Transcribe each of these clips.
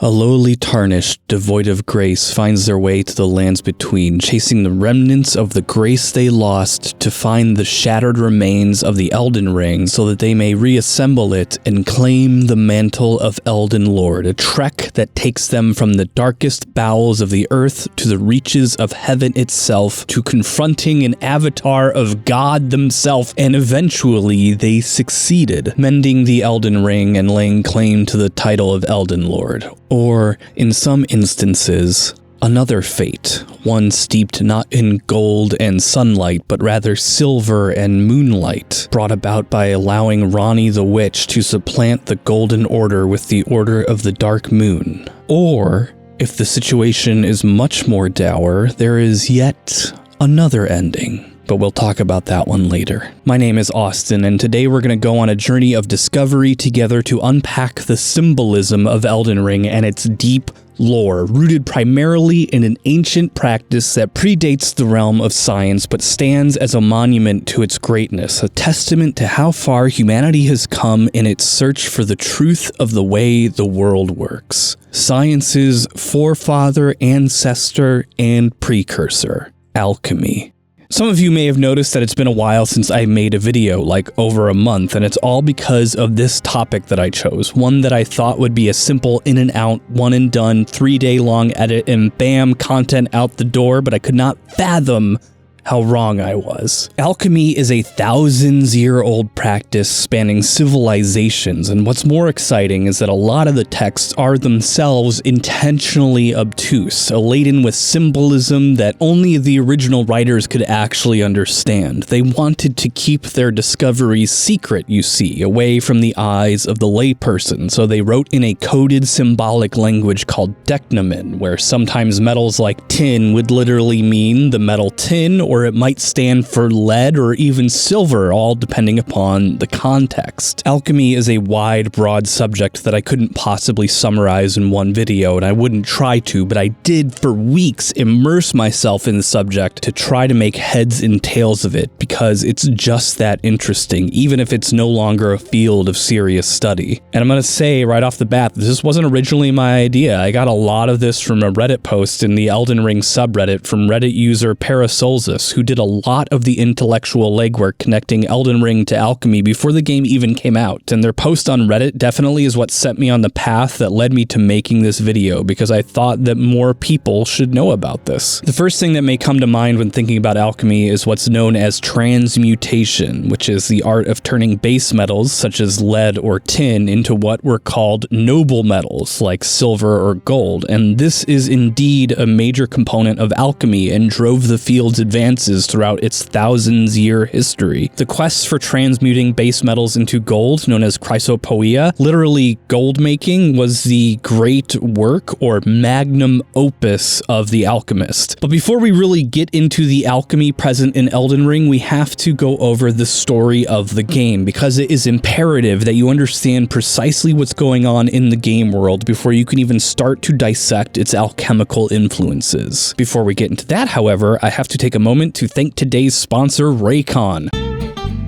A lowly Tarnished, devoid of grace, finds their way to the lands between, chasing the remnants of the grace they lost to find the shattered remains of the Elden Ring so that they may reassemble it and claim the mantle of Elden Lord, a trek that takes them from the darkest bowels of the earth to the reaches of heaven itself, to confronting an avatar of God themselves, and eventually they succeeded, mending the Elden Ring and laying claim to the title of Elden Lord. Or, in some instances, another fate, one steeped not in gold and sunlight, but rather silver and moonlight, brought about by allowing Ranni the Witch to supplant the Golden Order with the Order of the Dark Moon. Or, if the situation is much more dour, there is yet another ending. But we'll talk about that one later. My name is Austin, and today we're going to go on a journey of discovery together to unpack the symbolism of Elden Ring and its deep lore, rooted primarily in an ancient practice that predates the realm of science but stands as a monument to its greatness, a testament to how far humanity has come in its search for the truth of the way the world works. Science's forefather, ancestor, and precursor, alchemy. Some of you may have noticed that it's been a while since I made a video, like over a month, and it's all because of this topic that I chose, one that I thought would be a simple in and out, one and done, 3-day long edit, and bam, content out the door, but I could not fathom how wrong I was. Alchemy is a thousands-year-old practice spanning civilizations, and what's more exciting is that a lot of the texts are themselves intentionally obtuse, laden with symbolism that only the original writers could actually understand. They wanted to keep their discoveries secret, you see, away from the eyes of the layperson, so they wrote in a coded symbolic language called decnomen, where sometimes metals like tin would literally mean the metal tin, or it might stand for lead or even silver, all depending upon the context. Alchemy is a wide, broad subject that I couldn't possibly summarize in one video, and I wouldn't try to, but I did for weeks immerse myself in the subject to try to make heads and tails of it, because it's just that interesting, even if it's no longer a field of serious study. And I'm gonna say right off the bat, this wasn't originally my idea. I got a lot of this from a Reddit post in the Elden Ring subreddit from Reddit user Parasolzus, who did a lot of the intellectual legwork connecting Elden Ring to alchemy before the game even came out, and their post on Reddit definitely is what set me on the path that led me to making this video, because I thought that more people should know about this. The first thing that may come to mind when thinking about alchemy is what's known as transmutation, which is the art of turning base metals, such as lead or tin, into what were called noble metals, like silver or gold, and this is indeed a major component of alchemy and drove the field's advances throughout its thousands-year history. The quest for transmuting base metals into gold, known as chrysopoeia, literally gold making, was the great work or magnum opus of the alchemist. But before we really get into the alchemy present in Elden Ring, we have to go over the story of the game, because it is imperative that you understand precisely what's going on in the game world before you can even start to dissect its alchemical influences. Before we get into that, however, I have to take a moment to thank today's sponsor, Raycon.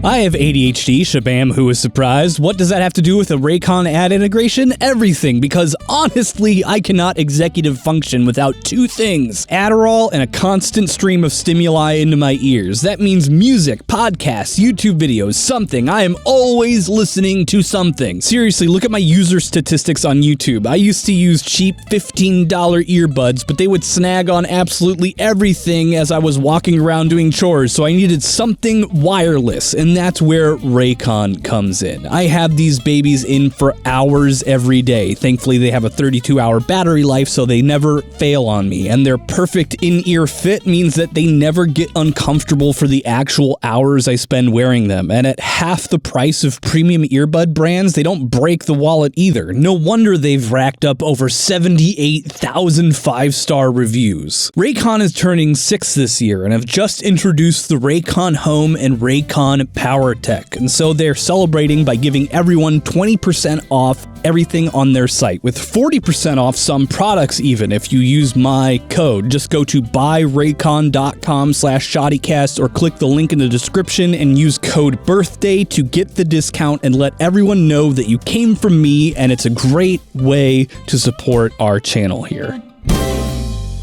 I have ADHD, shabam, who is surprised? What does that have to do with a Raycon ad integration? Everything, because honestly, I cannot executive function without two things: Adderall and a constant stream of stimuli into my ears. That means music, podcasts, YouTube videos, something. I am always listening to something. Seriously, look at my user statistics on YouTube. I used to use cheap $15 earbuds, but they would snag on absolutely everything as I was walking around doing chores, so I needed something wireless, and that's where Raycon comes in. I have these babies in for hours every day. Thankfully, they have a 32-hour battery life, so they never fail on me, and their perfect in-ear fit means that they never get uncomfortable for the actual hours I spend wearing them, and at half the price of premium earbud brands, they don't break the wallet either. No wonder they've racked up over 78,000 5-star reviews. Raycon is turning 6 this year, and have just introduced the Raycon Home and Raycon power tech, and so they're celebrating by giving everyone 20% off everything on their site, with 40% off some products even if you use my code. Just go to buyraycon.com/ShoddyCast or click the link in the description and use code BIRTHDAY to get the discount and let everyone know that you came from me, and it's a great way to support our channel here.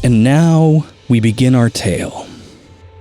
And now we begin our tale.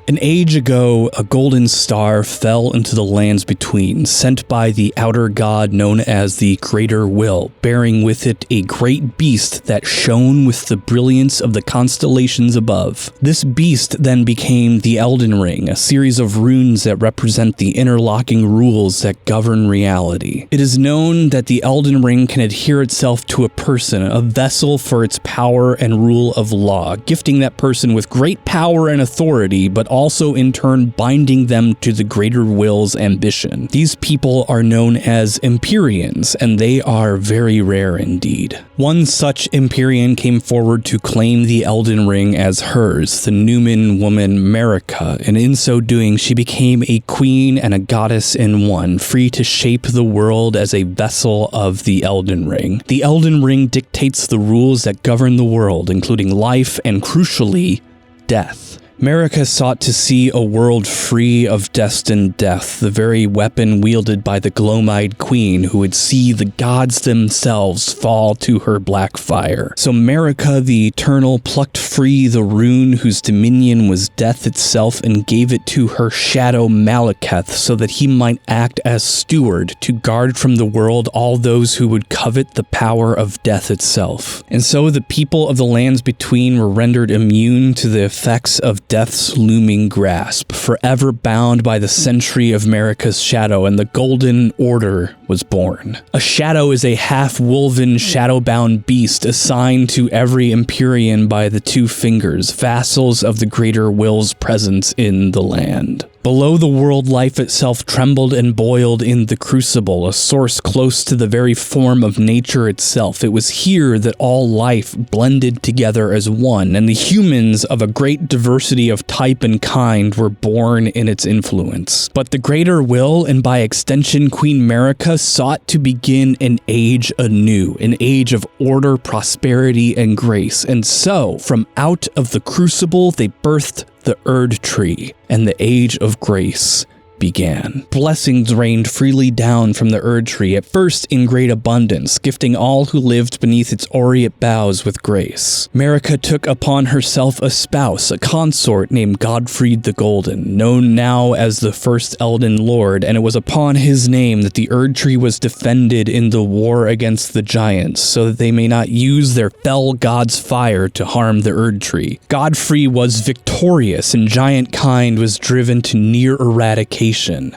An age ago, a golden star fell into the lands between, sent by the outer god known as the Greater Will, bearing with it a great beast that shone with the brilliance of the constellations above. This beast then became the Elden Ring, a series of runes that represent the interlocking rules that govern reality. It is known that the Elden Ring can adhere itself to a person, a vessel for its power and rule of law, gifting that person with great power and authority, but also in turn binding them to the Greater Will's ambition. These people are known as Empyreans, and they are very rare indeed. One such Empyrean came forward to claim the Elden Ring as hers, the Numen woman Marika, and in so doing she became a queen and a goddess in one, free to shape the world as a vessel of the Elden Ring. The Elden Ring dictates the rules that govern the world, including life and, crucially, death. Marika sought to see a world free of destined death, the very weapon wielded by the gloam-eyed queen who would see the gods themselves fall to her black fire. So Marika the Eternal plucked free the rune whose dominion was death itself and gave it to her shadow Malekith so that he might act as steward to guard from the world all those who would covet the power of death itself. And so the people of the lands between were rendered immune to the effects of death's looming grasp, forever bound by the century of Marika's shadow, and the Golden Order was born. A shadow is a half-wolven, shadow-bound beast assigned to every Empyrean by the two fingers, vassals of the Greater Will's presence in the land. Below the world, life itself trembled and boiled in the crucible, a source close to the very form of nature itself. It was here that all life blended together as one, and the humans of a great diversity of type and kind were born in its influence. But the Greater Will, and by extension Queen Marika, sought to begin an age anew, an age of order, prosperity, and grace. And so, from out of the crucible, they birthed the erdtree, and the age of grace began. Blessings rained freely down from the erdtree, at first in great abundance, gifting all who lived beneath its aureate boughs with grace. Marika took upon herself a spouse, a consort named Godfrey the Golden, known now as the First Elden Lord, and it was upon his name that the erdtree was defended in the war against the giants, so that they may not use their fell god's fire to harm the erdtree. Godfrey was victorious, and giant kind was driven to near eradication.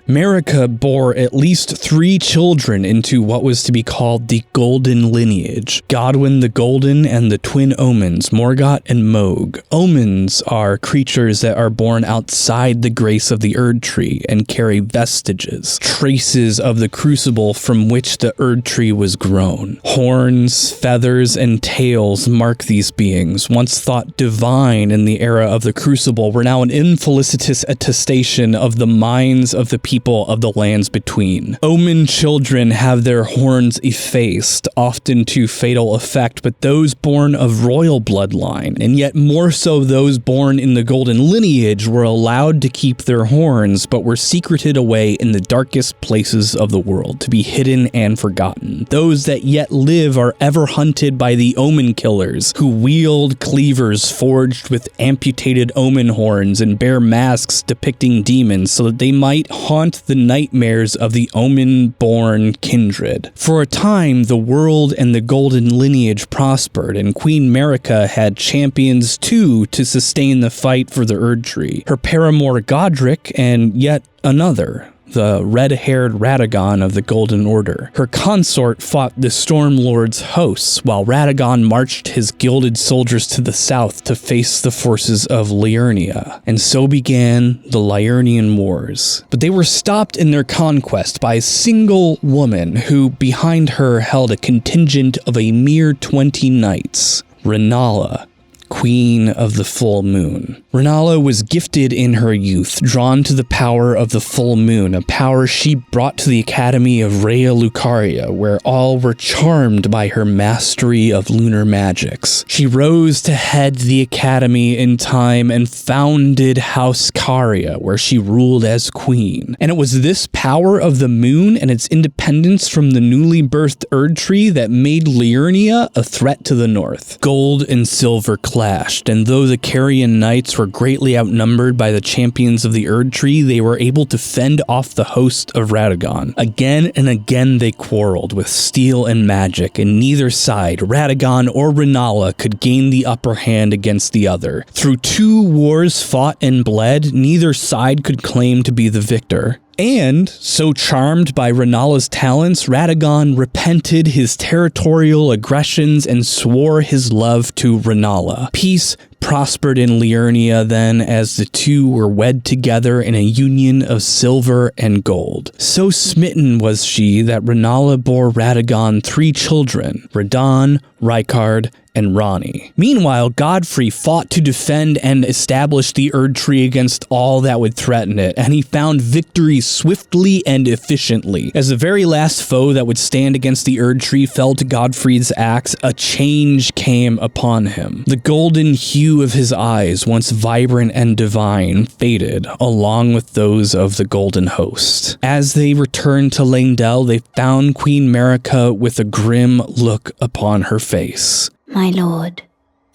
Marika bore at least 3 children into what was to be called the Golden Lineage: Godwyn the Golden and the twin omens, Morgott and Moog. Omens are creatures that are born outside the grace of the erdtree and carry vestiges, traces of the crucible from which the erdtree was grown. Horns, feathers, and tails mark these beings, once thought divine in the era of the crucible, were now an infelicitous attestation of the minds of the people of the lands between. Omen children have their horns effaced, often to fatal effect, but those born of royal bloodline, and yet more so those born in the golden lineage, were allowed to keep their horns, but were secreted away in the darkest places of the world, to be hidden and forgotten. Those that yet live are ever hunted by the omen killers, who wield cleavers forged with amputated omen horns and bear masks depicting demons so that they might haunt the nightmares of the omen-born kindred. For a time, the world and the golden lineage prospered, and Queen Marika had champions too to sustain the fight for the erdtree. Her paramour Godric, and yet another, the red-haired Radagon of the Golden Order. Her consort fought the Stormlord's hosts, while Radagon marched his gilded soldiers to the south to face the forces of Liurnia. And so began the Liurnian Wars. But they were stopped in their conquest by a single woman who, behind her, held a contingent of a mere 20 knights. Rennala, Queen of the Full Moon. Rennala was gifted in her youth, drawn to the power of the full moon, a power she brought to the Academy of Rhea Lucaria, where all were charmed by her mastery of lunar magics. She rose to head the Academy in time and founded House Caria, where she ruled as queen. And it was this power of the moon and its independence from the newly birthed erdtree that made Liurnia a threat to the north. Gold and silver clashed, and though the Carian knights were greatly outnumbered by the champions of the erdtree, they were able to fend off the host of Radagon. Again and again they quarreled with steel and magic, and neither side, Radagon or Rennala, could gain the upper hand against the other. Through 2 wars fought and bled, neither side could claim to be the victor. And, so charmed by Rennala's talents, Radagon repented his territorial aggressions and swore his love to Rennala. Peace prospered in Liurnia then, as the two were wed together in a union of silver and gold. So smitten was she that Rennala bore Radagon 3 children, Radon, Rykard, and Ranni. Meanwhile, Godfrey fought to defend and establish the erdtree against all that would threaten it, and he found victory swiftly and efficiently. As the very last foe that would stand against the erdtree fell to Godfrey's axe, a change came upon him. The golden hue of his eyes, once vibrant and divine, faded, along with those of the golden host. As they returned to Leyndell, they found Queen Marika with a grim look upon her face. My lord,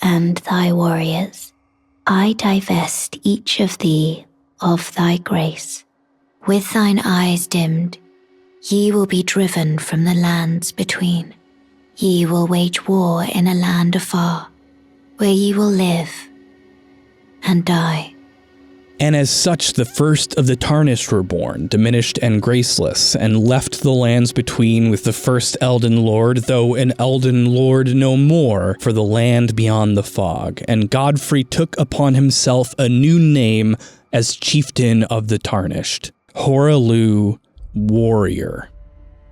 and thy warriors, I divest each of thee of thy grace. With thine eyes dimmed, ye will be driven from the lands between. Ye will wage war in a land afar, where ye will live and die. And as such, the first of the Tarnished were born, diminished and graceless, and left the lands between with the first Elden Lord, though an Elden Lord no more, for the land beyond the fog. And Godfrey took upon himself a new name as chieftain of the Tarnished, Horalu, Warrior.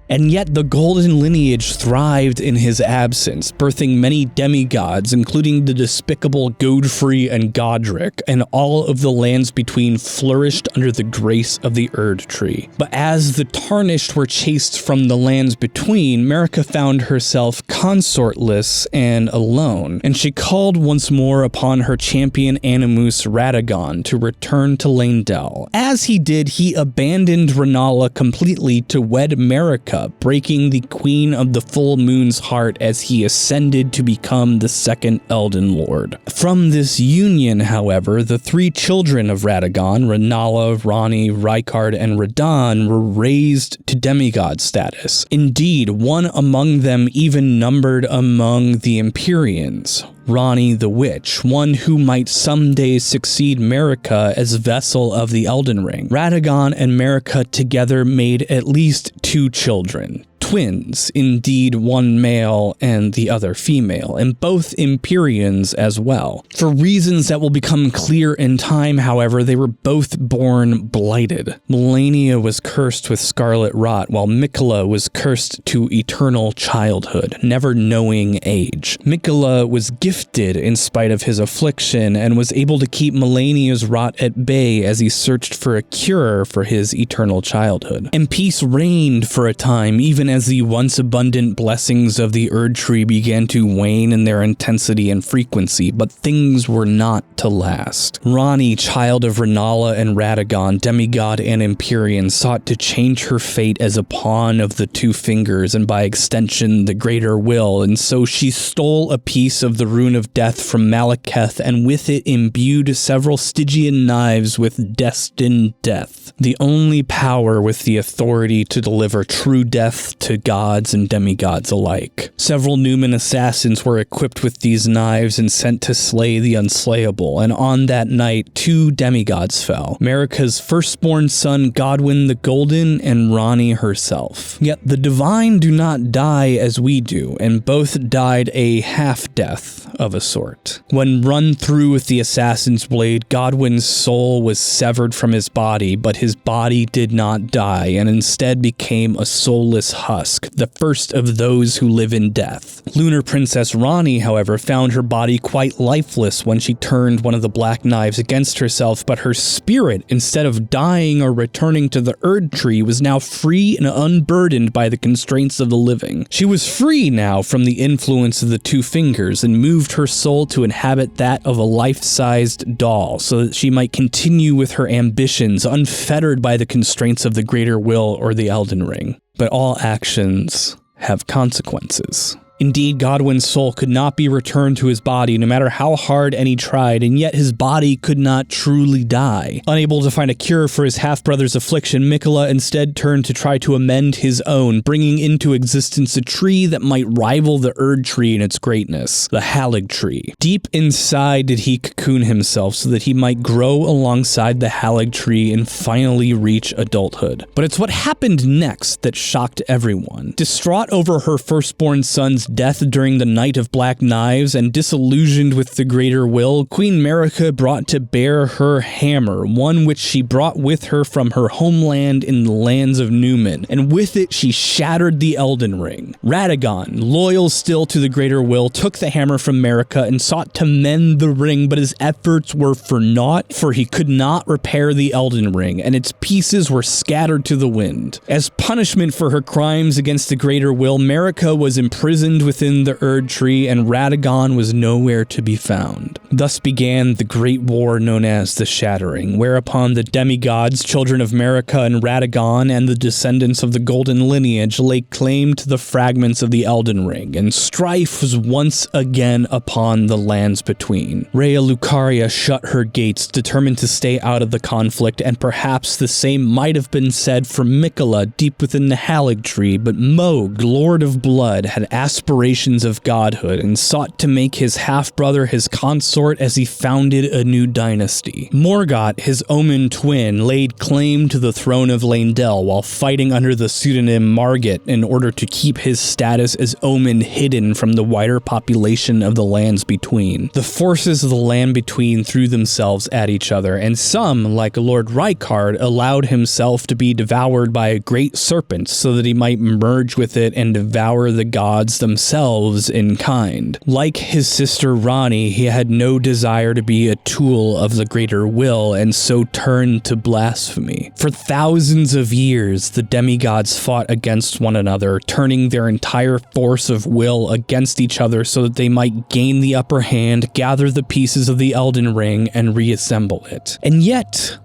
And yet the golden lineage thrived in his absence, birthing many demigods, including the despicable Godfrey and Godric, and all of the lands between flourished under the grace of the erdtree. But as the Tarnished were chased from the lands between, Marika found herself consortless and alone, and she called once more upon her champion Animus Radagon to return to Leyndell. As he did, he abandoned Rennala completely to wed Marika, breaking the Queen of the Full Moon's heart as he ascended to become the second Elden Lord. From this union, however, the 3 children of Radagon, Rennala, Ranni, Rykard, and Radon, were raised to demigod status. Indeed, one among them even numbered among the Empyreans, Ranni the Witch, one who might someday succeed Marika as vessel of the Elden Ring. Radagon and Marika together made at least 2 children. Twins, indeed one male and the other female, and both Empyreans as well. For reasons that will become clear in time, however, they were both born blighted. Malenia was cursed with scarlet rot, while Miquella was cursed to eternal childhood, never knowing age. Miquella was gifted in spite of his affliction, and was able to keep Malenia's rot at bay as he searched for a cure for his eternal childhood. And peace reigned for a time, even as the once abundant blessings of the erdtree began to wane in their intensity and frequency, but things were not to last. Ranni, child of Rennala and Radagon, demigod and Empyrean, sought to change her fate as a pawn of the 2 fingers, and by extension the greater will, and so she stole a piece of the rune of death from Malekith, and with it imbued several Stygian knives with destined death, the only power with the authority to deliver true death to gods and demigods alike. Several Numen assassins were equipped with these knives and sent to slay the unslayable, and on that night 2 demigods fell, Marika's firstborn son Godwyn the Golden and Ranni herself. Yet the divine do not die as we do, and both died a half-death of a sort. When run through with the assassin's blade, Godwyn's soul was severed from his body, but his body did not die, and instead became a soulless husk, dusk, the first of those who live in death. Lunar Princess Rani, however, found her body quite lifeless when she turned one of the black knives against herself, but her spirit, instead of dying or returning to the erdtree, was now free and unburdened by the constraints of the living. She was free now from the influence of the two fingers and moved her soul to inhabit that of a life-sized doll so that she might continue with her ambitions unfettered by the constraints of the greater will or the Elden Ring. But all actions have consequences. Indeed, Godwin's soul could not be returned to his body no matter how hard any tried, and yet his body could not truly die. Unable to find a cure for his half-brother's affliction, Miquella instead turned to try to amend his own, bringing into existence a tree that might rival the erdtree in its greatness, the Halig tree. Deep inside did he cocoon himself so that he might grow alongside the Halig tree and finally reach adulthood. But it's what happened next that shocked everyone. Distraught over her firstborn son's death during the Night of Black Knives and disillusioned with the greater will, Queen Marika brought to bear her hammer, one which she brought with her from her homeland in the lands of Newman, and with it she shattered the Elden Ring. Radagon, loyal still to the greater will, took the hammer from Marika and sought to mend the ring, but his efforts were for naught, for he could not repair the Elden Ring, and its pieces were scattered to the wind. As punishment for her crimes against the greater will, Marika was imprisoned within the erdtree, and Radagon was nowhere to be found. Thus began the great war known as the Shattering, whereupon the demigods, children of Marika and Radagon, and the descendants of the golden lineage laid claim to the fragments of the Elden Ring, and strife was once again upon the lands between. Rhea Lucaria shut her gates, determined to stay out of the conflict, and perhaps the same might have been said for Miquella deep within the Halig tree, but Mohg, Lord of Blood, had aspirations of godhood and sought to make his half-brother his consort as he founded a new dynasty. Morgott, his Omen twin, laid claim to the throne of Leyndell while fighting under the pseudonym Margit in order to keep his status as Omen hidden from the wider population of the lands between. The forces of the land between threw themselves at each other, and some, like Lord Raycon, allowed himself to be devoured by a great serpent so that he might merge with it and devour the gods themselves in kind. Like his sister Rani, he had no desire to be a tool of the greater will, and so turned to blasphemy. For thousands of years, the demigods fought against one another, turning their entire force of will against each other so that they might gain the upper hand, gather the pieces of the Elden Ring, and reassemble it. And yet,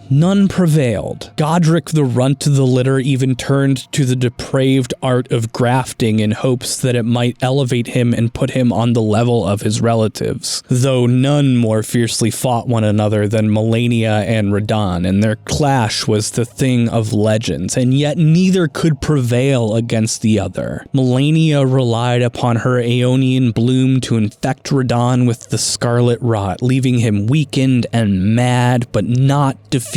none prevailed. Godric the runt of the litter even turned to the depraved art of grafting in hopes that it might elevate him and put him on the level of his relatives, though none more fiercely fought one another than Malenia and Radahn, and their clash was the thing of legends, and yet neither could prevail against the other. Malenia relied upon her Aeonian bloom to infect Radahn with the scarlet rot, leaving him weakened and mad, but not defeated.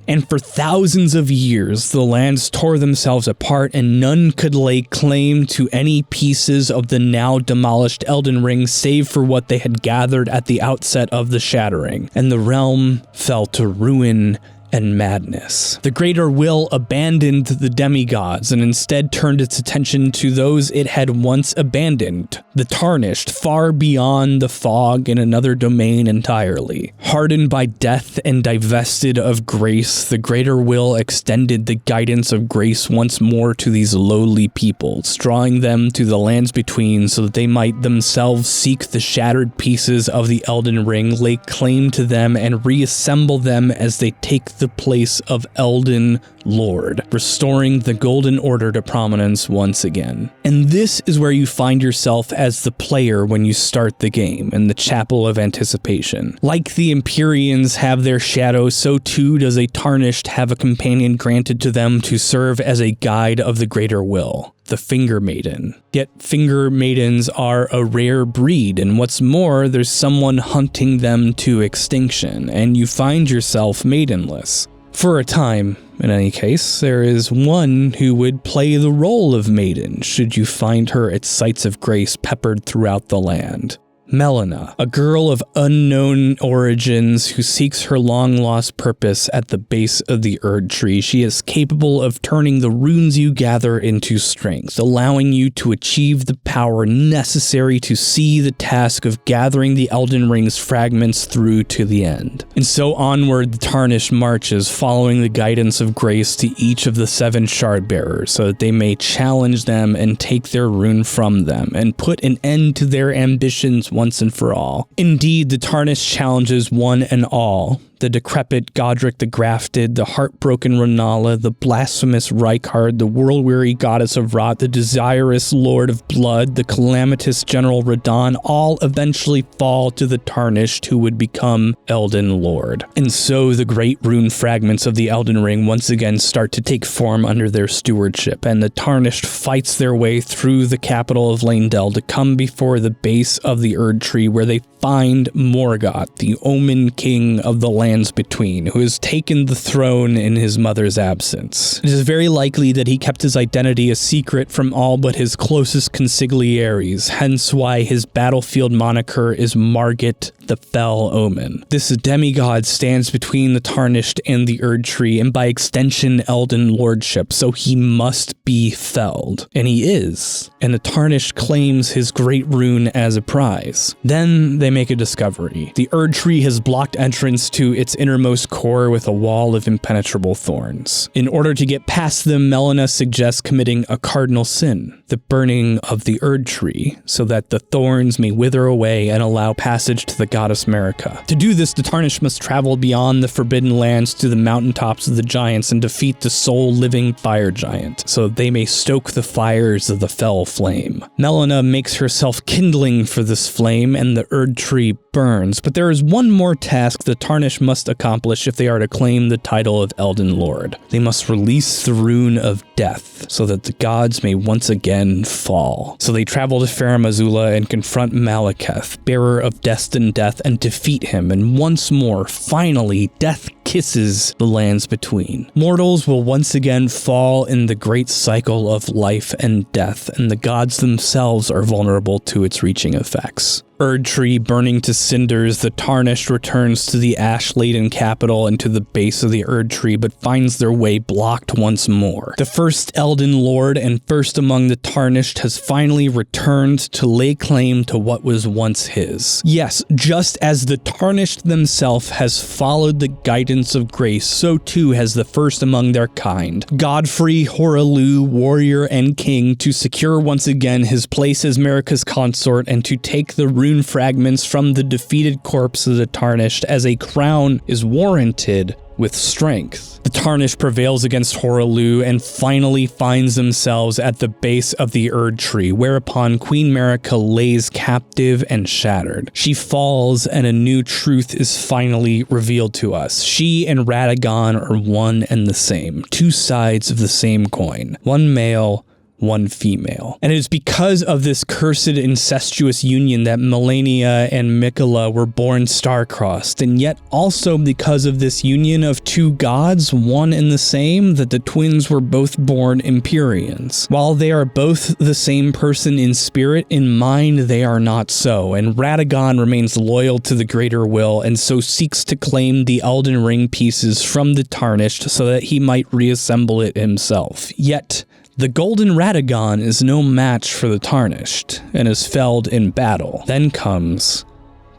And for thousands of years, the lands tore themselves apart, and none could lay claim to any pieces of the now demolished Elden Ring save for what they had gathered at the outset of the Shattering, and the realm fell to ruin and madness. The greater will abandoned the demigods and instead turned its attention to those it had once abandoned, the Tarnished, far beyond the fog in another domain entirely. Hardened by death and divested of grace, the greater will extended the guidance of grace once more to these lowly peoples, drawing them to the lands between so that they might themselves seek the shattered pieces of the Elden Ring, lay claim to them, and reassemble them as they take the place of Elden Lord, restoring the Golden Order to prominence once again. And this is where you find yourself as the player when you start the game, in the Chapel of Anticipation. Like the Empyreans have their shadow, so too does a Tarnished have a companion granted to them to serve as a guide of the greater will, the Finger Maiden. Yet Finger Maidens are a rare breed, and what's more, there's someone hunting them to extinction, and you find yourself maidenless. For a time, in any case, there is one who would play the role of maiden should you find her at sites of grace peppered throughout the land. Melina, a girl of unknown origins who seeks her long-lost purpose at the base of the erdtree. She is capable of turning the runes you gather into strength, allowing you to achieve the power necessary to see the task of gathering the Elden Ring's fragments through to the end. And so onward the Tarnished marches, following the guidance of grace to each of the 7 shard bearers, so that they may challenge them and take their rune from them, and put an end to their ambitions once and for all. Indeed, the Tarnished challenges one and all. The decrepit Godric the Grafted, the heartbroken Renala, the blasphemous Raycon, the world-weary goddess of rot, the desirous lord of blood, the calamitous general Radon, all eventually fall to the Tarnished, who would become Elden Lord. And so the great rune fragments of the Elden Ring once again start to take form under their stewardship, and the Tarnished fights their way through the capital of Leyndell to come before the base of the erdtree, where they find Morgoth, the Omen King of the Lands Between, who has taken the throne in his mother's absence. It is very likely that he kept his identity a secret from all but his closest consiglieres, hence why his battlefield moniker is Margit the Fell Omen. This demigod stands between the Tarnished and the erdtree, and by extension Elden Lordship, so he must be felled. And he is, and the Tarnished claims his great rune as a prize. Then they make a discovery. The erdtree has blocked entrance to its innermost core with a wall of impenetrable thorns. In order to get past them, Melina suggests committing a cardinal sin, the burning of the erdtree, so that the thorns may wither away and allow passage to the goddess Marika. To do this, the Tarnished must travel beyond the Forbidden Lands to the mountaintops of the giants and defeat the sole living fire giant, so they may stoke the fires of the fell flame. Melina makes herself kindling for this flame, and the erdtree burns, but there is one more task the Tarnished must accomplish if they are to claim the title of Elden Lord. They must release the rune of death, so that the gods may once again fall. So they travel to Farum Azula and confront Malekith, bearer of destined death, and defeat him, and once more, finally, death kisses the Lands Between. Mortals will once again fall in the great cycle of life and death, and the gods themselves are vulnerable to its reaching effects. Erdtree burning to cinders, the Tarnished returns to the ash-laden capital and to the base of the erdtree, but finds their way blocked once more. The first Elden Lord and first among the Tarnished has finally returned to lay claim to what was once his. Yes, just as the Tarnished themselves has followed the guidance of grace, so too has the first among their kind, Godfrey, Hourigan, warrior and king, to secure once again his place as Marika's consort and to take the rune fragments from the defeated corpse of the Tarnished, as a crown is warranted with strength. The Tarnished prevails against Hourigan and finally finds themselves at the base of the erdtree, whereupon Queen Marika lays captive and shattered. She falls, and a new truth is finally revealed to us. She and Raycon are one and the same, two sides of the same coin, one male, one female. And it is because of this cursed incestuous union that Melania and Miquella were born star-crossed, and yet also because of this union of two gods, one and the same, that the twins were both born Empyreans. While they are both the same person in spirit, in mind they are not so, and Raycon remains loyal to the greater will, and so seeks to claim the Elden Ring pieces from the Tarnished so that he might reassemble it himself. Yet, the golden Raycon is no match for the Tarnished, and is felled in battle. Then comes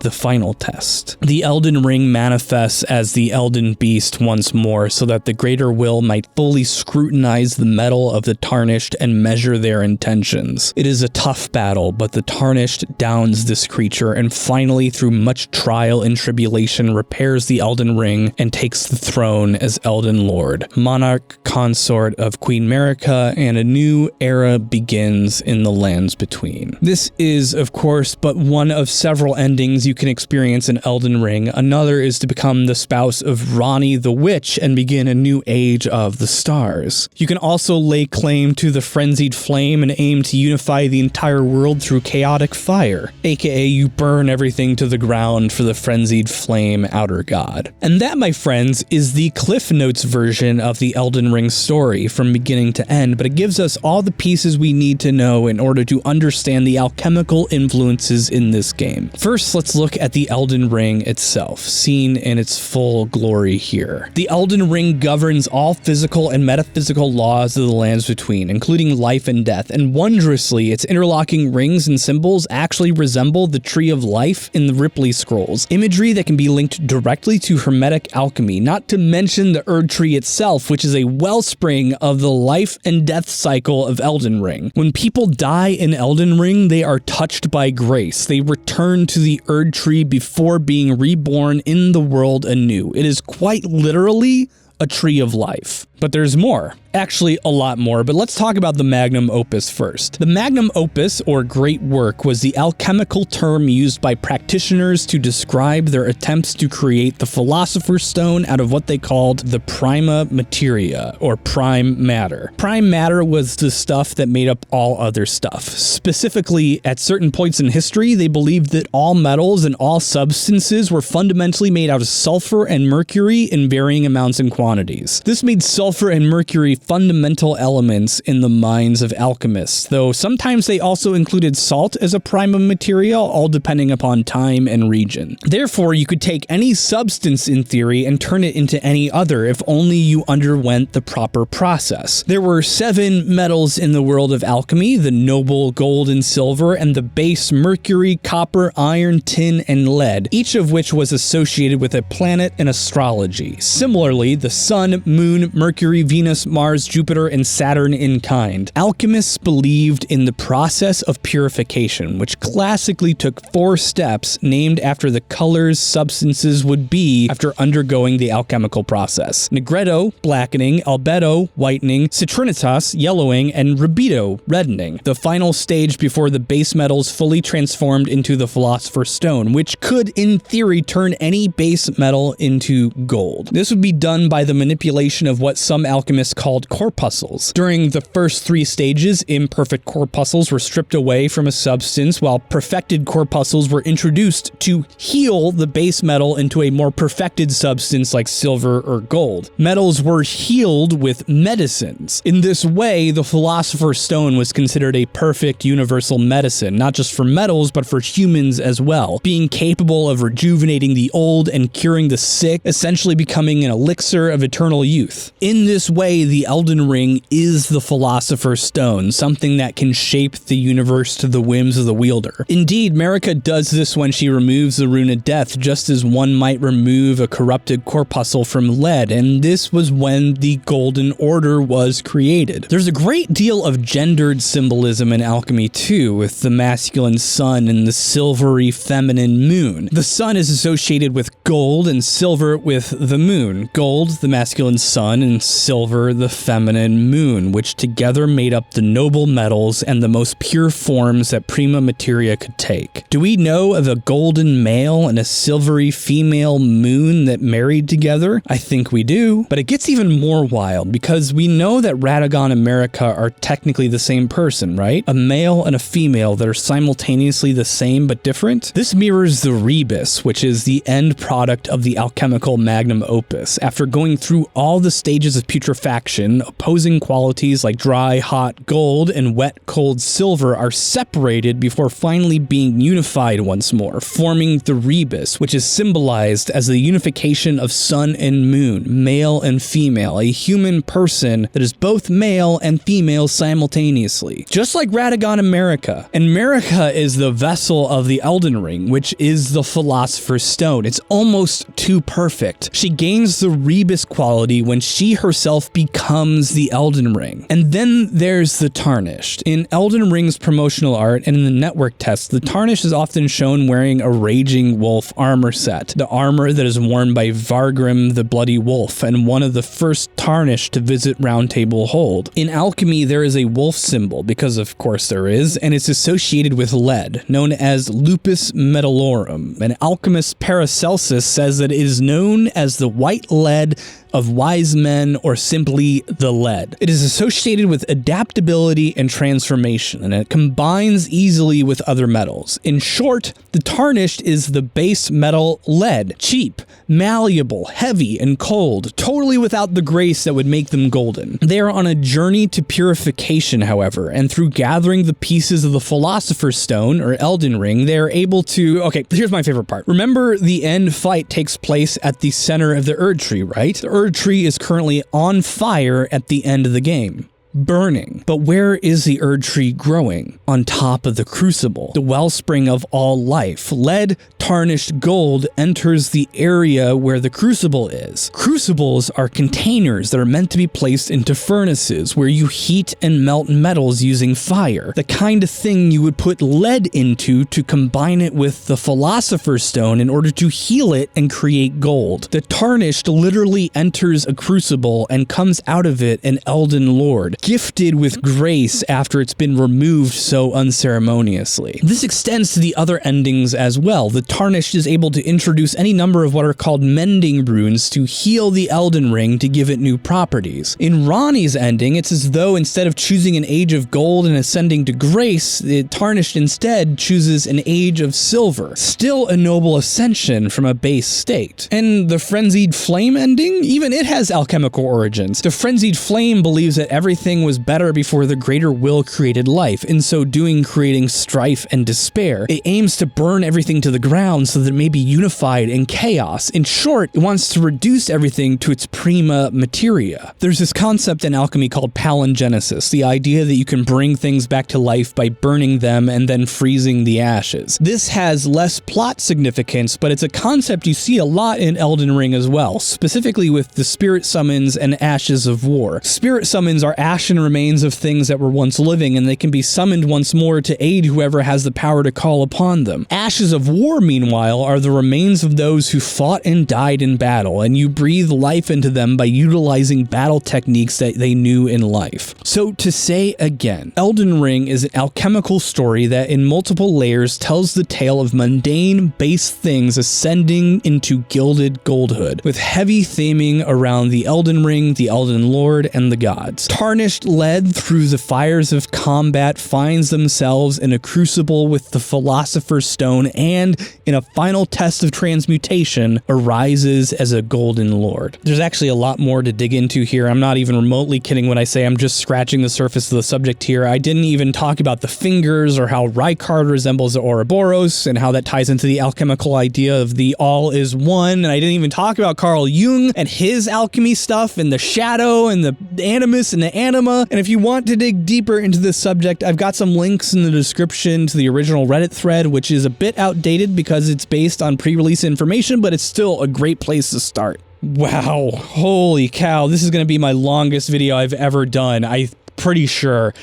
the final test. The Elden Ring manifests as the Elden Beast once more, so that the greater will might fully scrutinize the metal of the Tarnished and measure their intentions. It is a tough battle, but the Tarnished downs this creature, and finally, through much trial and tribulation, repairs the Elden Ring and takes the throne as Elden Lord, monarch consort of Queen Marika, and a new era begins in the Lands Between. This is, of course, but one of several endings you can experience in Elden Ring. Another is to become the spouse of Ranni the Witch and begin a new age of the stars. You can also lay claim to the frenzied flame and aim to unify the entire world through chaotic fire, aka you burn everything to the ground for the frenzied flame outer god. And that, my friends, is the Cliff Notes version of the Elden Ring story from beginning to end, but it gives us all the pieces we need to know in order to understand the alchemical influences in this game. First, let's look at the Elden Ring itself, seen in its full glory here. The Elden Ring governs all physical and metaphysical laws of the lands between, including life and death, and wondrously, its interlocking rings and symbols actually resemble the Tree of Life in the Ripley Scrolls, imagery that can be linked directly to hermetic alchemy, not to mention the erdtree itself, which is a wellspring of the life and death cycle of Elden Ring. When people die in Elden Ring, they are touched by grace. They return to the erdtree before being reborn in the world anew. It is quite literally a tree of life. But there's more. Actually, a lot more, but let's talk about the magnum opus first. The magnum opus, or great work, was the alchemical term used by practitioners to describe their attempts to create the Philosopher's Stone out of what they called the prima materia, or prime matter. Prime matter was the stuff that made up all other stuff. Specifically, at certain points in history, they believed that all metals and all substances were fundamentally made out of sulfur and mercury in varying amounts and quantities. This made sulfur and mercury fundamental elements in the minds of alchemists, though sometimes they also included salt as a prima materia, all depending upon time and region. Therefore, you could take any substance in theory and turn it into any other if only you underwent the proper process. There were 7 metals in the world of alchemy: the noble gold and silver, and the base mercury, copper, iron, tin, and lead, each of which was associated with a planet in astrology. Similarly, the sun, moon, Mercury, Venus, Mars, Jupiter, and Saturn in kind. Alchemists believed in the process of purification, which classically took 4 steps named after the colors substances would be after undergoing the alchemical process: Negredo, blackening; Albedo, whitening; Citrinitas, yellowing; and Rubedo, reddening. The final stage before the base metals fully transformed into the Philosopher's Stone, which could, in theory, turn any base metal into gold. This would be done by the manipulation of what some alchemists called corpuscles. During the first 3 stages, imperfect corpuscles were stripped away from a substance, while perfected corpuscles were introduced to heal the base metal into a more perfected substance like silver or gold. Metals were healed with medicines. In this way, the Philosopher's Stone was considered a perfect universal medicine, not just for metals, but for humans as well, being capable of rejuvenating the old and curing the sick, essentially becoming an elixir of eternal youth. In this way, the Elden Ring is the Philosopher's Stone, something that can shape the universe to the whims of the wielder. Indeed, Marika does this when she removes the Rune of Death, just as one might remove a corrupted corpuscle from lead, and this was when the Golden Order was created. There's a great deal of gendered symbolism in alchemy too, with the masculine sun and the silvery feminine moon. The sun is associated with gold and silver with the moon. Gold, the masculine sun, and silver, the feminine moon, which together made up the noble metals and the most pure forms that prima materia could take. Do we know of a golden male and a silvery female moon that married together? I think we do, but it gets even more wild because we know that Raycon and Marika are technically the same person, right? A male and a female that are simultaneously the same but different. This mirrors the Rebis, which is the end product of the alchemical magnum opus. After going through all the stages of putrefaction, opposing qualities like dry, hot gold and wet, cold silver are separated before finally being unified once more, forming the Rebis, which is symbolized as the unification of sun and moon, male and female, a human person that is both male and female simultaneously. Just like Raycon and Marika. And Marika is the vessel of the Elden Ring, which is the Philosopher's Stone. It's almost too perfect. She gains the Rebis quality when she herself becomes becomes the Elden Ring. And then there's the Tarnished. In Elden Ring's promotional art and in the network tests, the Tarnished is often shown wearing a raging wolf armor set, the armor that is worn by Vargrim the Bloody Wolf, and one of the first Tarnished to visit Round Table Hold. In Alchemy, there is a wolf symbol, because of course there is, and it's associated with lead, known as lupus metallorum. And alchemist Paracelsus says that it is known as the white lead of wise men, or simply the lead. It is associated with adaptability and transformation, and it combines easily with other metals. In short, the Tarnished is the base metal lead, cheap, malleable, heavy, and cold, totally without the grace that would make them golden. They are on a journey to purification, however, and through gathering the pieces of the Philosopher's Stone, or Elden Ring, they are able to... Okay, here's my favorite part. Remember, the end fight takes place at the center of the erdtree, right? The erdtree is currently on fire at the end of the game. Burning. But where is the erdtree growing? On top of the crucible, the wellspring of all life. Lead, tarnished gold enters the area where the crucible is. Crucibles are containers that are meant to be placed into furnaces where you heat and melt metals using fire. The kind of thing you would put lead into to combine it with the Philosopher's Stone in order to heal it and create gold. The tarnished literally enters a crucible and comes out of it an Elden Lord, gifted with grace after it's been removed so unceremoniously. This extends to the other endings as well. The Tarnished is able to introduce any number of what are called mending runes to heal the Elden Ring to give it new properties. In Ranni's ending, it's as though instead of choosing an age of gold and ascending to grace, the Tarnished instead chooses an age of silver. Still a noble ascension from a base state. And the Frenzied Flame ending? Even it has alchemical origins. The Frenzied Flame believes that everything was better before the greater will created life, in so doing creating strife and despair. It aims to burn everything to the ground so that it may be unified in chaos. In short, it wants to reduce everything to its prima materia. There's this concept in alchemy called palingenesis, the idea that you can bring things back to life by burning them and then freezing the ashes. This has less plot significance, but it's a concept you see a lot in Elden Ring as well, specifically with the spirit summons and ashes of war. Spirit summons are ashen remains of things that were once living, and they can be summoned once more to aid whoever has the power to call upon them. Ashes of war, meanwhile, are the remains of those who fought and died in battle, and you breathe life into them by utilizing battle techniques that they knew in life. So to say again, Elden Ring is an alchemical story that in multiple layers tells the tale of mundane, base things ascending into gilded goldhood, with heavy theming around the Elden Ring, the Elden Lord, and the gods. Tarnished, led through the fires of combat, finds themselves in a crucible with the Philosopher's Stone, and in a final test of transmutation, arises as a golden lord. There's actually a lot more to dig into here. I'm not even remotely kidding when I say I'm just scratching the surface of the subject here. I didn't even talk about the fingers or how Raycon resembles the Ouroboros and how that ties into the alchemical idea of the all is one. And I didn't even talk about Carl Jung and his alchemy stuff and the shadow and the animus and the anima. And if you want to dig deeper into this subject, I've got some links in the description to the original Reddit thread, which is a bit outdated because it's based on pre-release information, but it's still a great place to start. Wow, holy cow, this is going to be my longest video I've ever done. I'm pretty sure.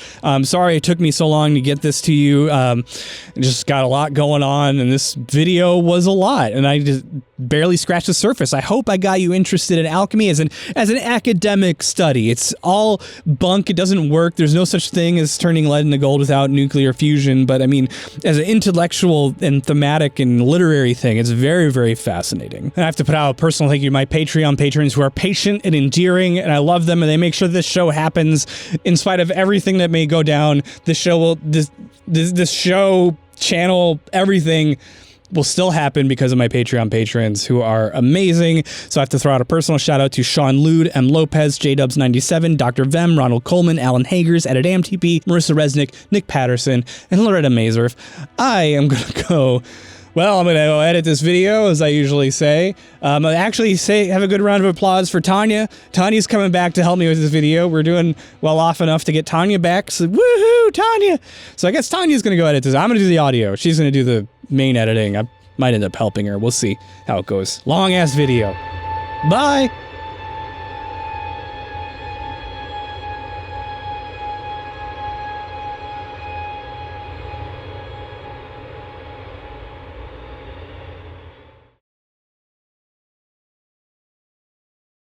Sorry it took me so long to get this to you. Just got a lot going on, and this video was a lot, and I just barely scratched the surface. I hope I got you interested in alchemy as an academic study. It's all bunk. It doesn't work. There's no such thing as turning lead into gold without nuclear fusion. But I mean, as an intellectual and thematic and literary thing, it's very, very fascinating. And I have to put out a personal thank you to my Patreon patrons who are patient and endearing, and I love them, and they make sure this show happens in spite of everything that may go down. This show, channel, everything will still happen because of my Patreon patrons who are amazing. So I have to throw out a personal shout out to Sean Lude, M. Lopez, JDubs97, Dr. Vem, Ronald Coleman, Alan Hagers, Edit AMTP, Marissa Resnick, Nick Patterson, and Loretta Mazurf. I am going to go... Well, I'm going to go edit this video, as I usually say. Have a good round of applause for Tanya. Tanya's coming back to help me with this video. We're doing well off enough to get Tanya back. So, woohoo, Tanya! So I guess Tanya's going to go edit this. I'm going to do the audio. She's going to do the main editing. I might end up helping her. We'll see how it goes. Long-ass video. Bye!